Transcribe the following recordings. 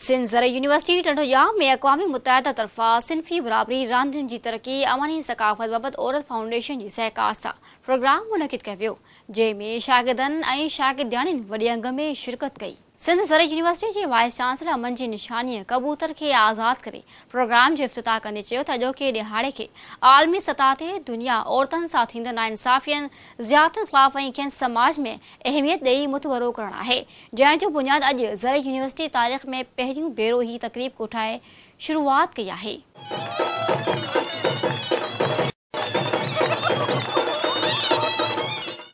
सिंध ज़र यूनिवर्सिटी टंडोजाम में अक़वामी मुत्तहिदा तरफ़ा सिन्फ़ी बराबरी रांदियुनि जी तरक़ी अमनी सक़ाफ़त बाबति औरत फाउंडेशन जी सहकार सां प्रोग्राम मुनक़िद कयो वियो, जंहिंमें शागिर्दनि ऐं शागिर्दियाणियुनि वॾे अंग में शिरकत कई। सिंध ज़र यूनिवर्सिटी जे वाइस चांसलर अमन जी निशानीअ कबूतर खे आज़ाद करे प्रोग्राम जो इफ़्तिताह कंदे चयो त अॼोके ॾिहाड़े खे आलमी सतह ते दुनिया औरतुनि सां थींदड़ नाइंसाफ़ियनि, ज़ियादतुनि ख़िलाफ़ ऐं खेनि समाज में अहमियत ॾेई मुतवरो करणु आहे, जंहिंजो बुनियाद अॼु ज़र यूनिवर्सिटी तारीख़ में पहिरियों भेरो ही तक़रीब कोठाए शुरूआत कई आहे।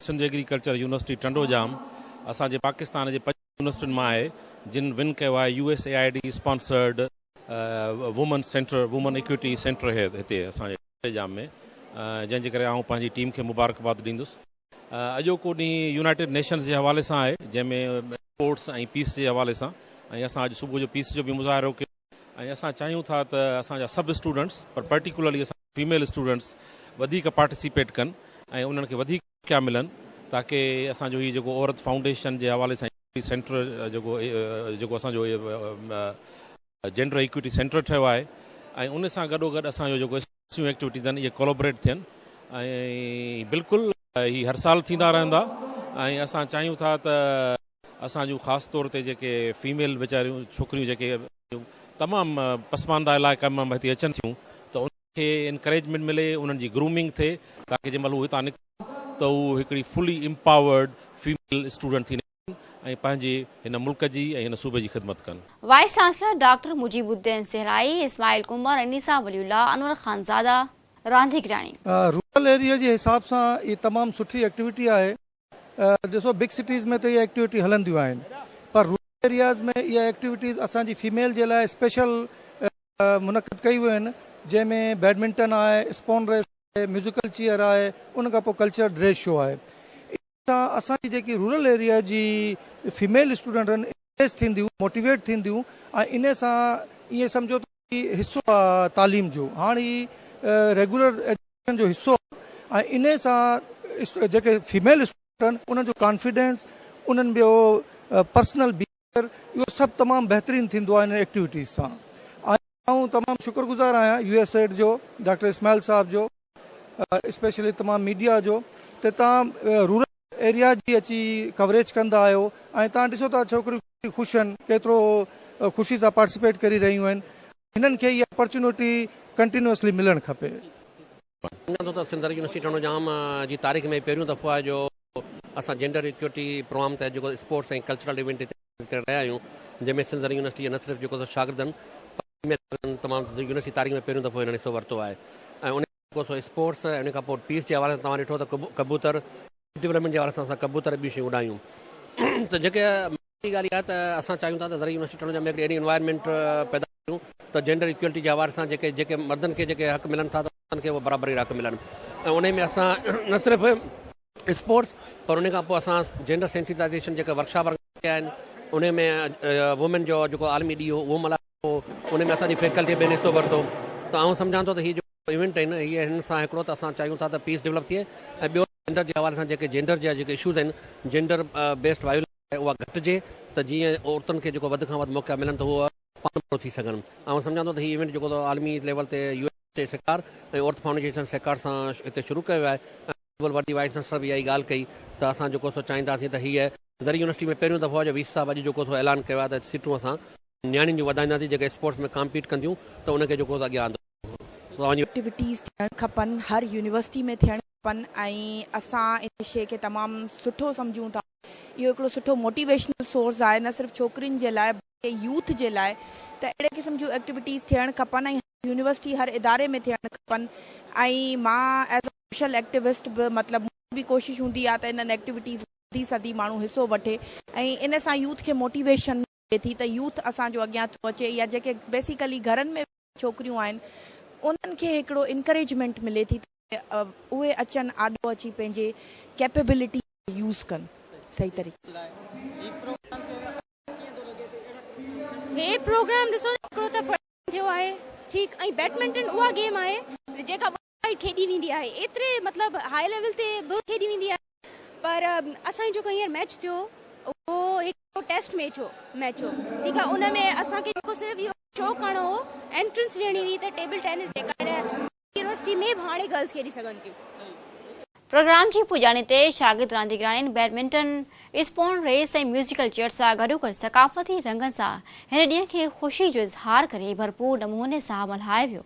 सिंध एग्रीकल्चर यूनिवर्सिटी टंडोजाम असांजे पाकिस्तान जे 5 यूनिवर्सिटियुनि मां आहे जिन विन कयो आहे USAID sponsored woman centre, woman equity centre है हिते असांजे टंडोजाम में, जंहिंजे करे आउं पंहिंजी टीम खे मुबारकबाद ॾींदुसि। अॼोको ॾींहुं यूनाइटेड नेशंस जे हवाले सां आहे, जंहिंमें स्पोर्ट्स ऐं पीस जे हवाले सां, ऐं असां अॼु सुबुह जो पीस जो बि मुज़ाहिरो कयो ऐं असां चाहियूं था त असांजा सभु स्टूडेंट्स, पर पर्टिकुलरली असां फीमेल स्टूडेंट्स वधीक पार्टिसिपेट कनि ऐं उन्हनि खे वधीक क्या मिलनि, ताकि असांजो हीउ जेको औरत फाउंडेशन जे हवाले सां सेंटर जेको असांजो जेंडर इक्विटी सेंटर ठहियो आहे ऐं उन सां गॾोगॾु असांजो जेको एक्टिविटीज़ आहिनि इहे कोलैबोरेट थियनि ऐं बिल्कुलु ही हर साल थींदा रहंदा ऐं असां चाहियूं था त असां जूं ख़ासि तौर ते जेके फीमेल वीचारियूं छोकिरियूं जेके तमामु पसमानदा इलाइक़नि मां हिते अचनि थियूं त उनखे इनकरेजमेंट मिले, उन्हनि जी ग्रूमिंग थिए, ताकि जंहिं महिल उहे हितां निकिरनि त उहो हिकिड़ी फुली एम्पावर्ड फीमेल स्टूडेंट थी ऐं पंहिंजे हिन मुल्क जी ऐं हिन सूबे जी ख़िदमत कनि। Vice chancellor doctor Mujeebuddin Sahrai, Ismail Kumar, Anisa Waliullah, Anwar Khanzada, रांधिगिराणी। रूरल एरिया जे हिसाब सां ये तमामु सुठी एक्टिविटी आहे। ॾिसो बिग सिटीज़ में त इहा एक्टिविटी हलंदियूं आहिनि, पर रूरल एरियाज़ में इहा एक्टिविटीज़ असांजी फीमेल जे लाइ स्पेशल मुनक़िद कई वियूं आहिनि, जंहिंमें बैडमिंटन आहे, स्पोन रेस आहे, म्यूज़िकल चेयर आहे, उन खां पोइ कल्चर ड्रेस शो आहे। असांजी जेकी रूरल एरिया जी फीमेल स्टूडेंट आहिनि इंप्रेस थींदियूं, मोटिवेट थींदियूं ऐं इन सां ईअं सम्झो त हिसो आहे तालीम जो, हाणे रेगुलर एजुकेशन जो हिसो आहे ऐं इन सां जेके फीमेल स्टूडेंट आहिनि उन्हनि जो कॉन्फिडेंस, उन्हनि जो पर्सनल बिहेवियर, इहो सभु तमामु बहितरीनु थींदो आहे इन एक्टिविटीज़ सां। ऐं तमामु शुक्रगुज़ार आहियां USAID जो, डॉक्टर इस्माइल साहब जो, स्पेशली तमामु मीडिया जो, त तव्हां रूरल एरिया जी अची कवरेज कंदा आहियो ऐं तव्हां ॾिसो था छोकिरियूं ख़ुशि आहिनि, केतिरो ख़ुशी सां पार्टिसिपेट करे रहियूं आहिनि। हिननि खे इहा अपॉर्चुनिटी कंटिन्यूअसली मिलणु खपे। सिंध यूनिवर्सिटी टंडोजाम जी तारीख़ में पहिरियों दफ़ो आहे जो असां जेंडर इक्विटी प्रोग्राम ते जेको स्पोर्ट्स ऐं कल्चरल इवेंट करे रहिया आहियूं, जंहिंमें सिंध यूनिवर्सिटी न सिर्फ़ु जेको शागिर्दनि तमामु यूनिवर्सिटी तारीख़ में पहिरियों दफ़ो हिन हिसो वरितो आहे ऐं उन खां स्पोर्ट्स ऐं उन खां पोइ पीस जे हवाले सां तव्हां ॾिठो त कबूतर डेवलपमेंट जे हवाले सां असां कबूतर ॿियूं शयूं उॾायूं। त जेके ॻाल्हि आहे त असां चाहियूं था त ज़र यूनिवर्सिटी टंडोजाम में हिकिड़ी अहिड़ी एनवायरमेंट पैदा कयूं त जेंडर इक्वलिटी जे हवाले सां जेके मर्दनि खे जेके हक़ मिलनि था त उन्हनि खे उहे बराबरी हक़ मिलनि ऐं उन में असां न सिर्फ़ु स्पोर्ट्स, पर उन खां पोइ असां जेंडर सेंसिटाइज़ेशन जेके वर्कशॉप कया आहिनि, उन में वुमेन जो जेको आलमी ॾींहुं हो उहो मल्हायो, उन में असांजी फैकल्टी में हिसो वरितो। त आउं सम्झां थो त हीअ जेको इवेंट आहिनि हीअ हिन सां हिकिड़ो त असां चाहियूं था त पीस डेवलप थिए ऐं ॿियो जेंडर जे हवाले सां जेके जेंडर जा जेके इशूज़ आहिनि, जेंडर बेस्ड वायलेंस आहे उहा घटिजे, त जीअं औरतुनि खे जेको वधि खां वधि मौक़ा मिलनि त उहो पाण थी सघनि। ऐं सम्झां थो त हीअ इवेंट जेको आलमी लेवल ते USAID सरकार ऐं औरत फाउंडेशन सरकार सां हिते शुरू कयो आहे। वॾी वाइस चांसलर बि इहा ई ॻाल्हि कई त असां जेको चाहींदासीं त हीअ ज़र यूनिवर्सिटी में पहिरियों दफ़ो आहे जो 20 साल अॼु जेको ऐलान कयो आहे त सीटूं असां न्याणियुनि जूं वधाईंदासीं जेके स्पोर्ट्स में कॉम्पीट कंदियूं, त उनखे जेको अॻियां आंदो एक्टिविटीज़ थियणु खपनि, हर यूनिवर्सिटी में थियणु खपनि ऐं असां इन शइ खे तमामु सुठो सम्झूं था। इहो हिकिड़ो सुठो मोटिवेशनल सोर्स आहे, न सिर्फ़ु छोकिरियुनि जे लाइ बल्कि यूथ जे लाइ, त अहिड़े क़िस्म जूं एक्टिविटीज़ थियणु खपनि ऐं यूनिवर्सिटी हर इदारे में थियणु खपनि। ऐं मां एज़ अ सोशल एक्टिविस्ट बि मतिलबु मुंहिंजी बि कोशिशि हूंदी आहे त इन्हनि एक्टिविटीज़ वधी सदी माण्हू हिसो वठे ऐं इन सां यूथ खे मोटिवेशन मिले थी त यूथ असांजो अॻियां थो अचे, या जेके बेसिकली घरनि में छोकिरियूं आहिनि उन्हनि खे हिकिड़ो इंकरेजमेंट मिले थी त उहे अचनि, आॾो अची पंहिंजे कैपेबिलिटी यूज़ कनि सही तरीक़े सां। हे प्रोग्राम ॾिसो हिकिड़ो त जो आहे ठीकु, ऐं बैडमिंटन उहा गेम आहे जेका खेॾी वेंदी आहे, एतिरे मतिलबु हाई लेवल ते बि खेॾी वेंदी आहे, पर असांजो जेको हींअर मैच थियो उहो टेस्ट मैच हो ठीक आहे उन में असांखे जेको सिर्फ़ु इहो शो करणो हो एंट्रेंस ॾियणी हुई त टेबल टेनिस जेका यूनिवर्सिटी में बि हाणे गर्ल्स खेॾी सघनि थियूं। प्रोग्राम की पुजानी ते शागिर्द रांदीगराणी बैडमिंटन स्पोन रेस और म्यूजिकल चेयर से गडोगड सकाफती रंगन से हिन ॾींहं खे ख़ुशी जो इज़हार करे भरपूर नमूने से मल्हायो वियो।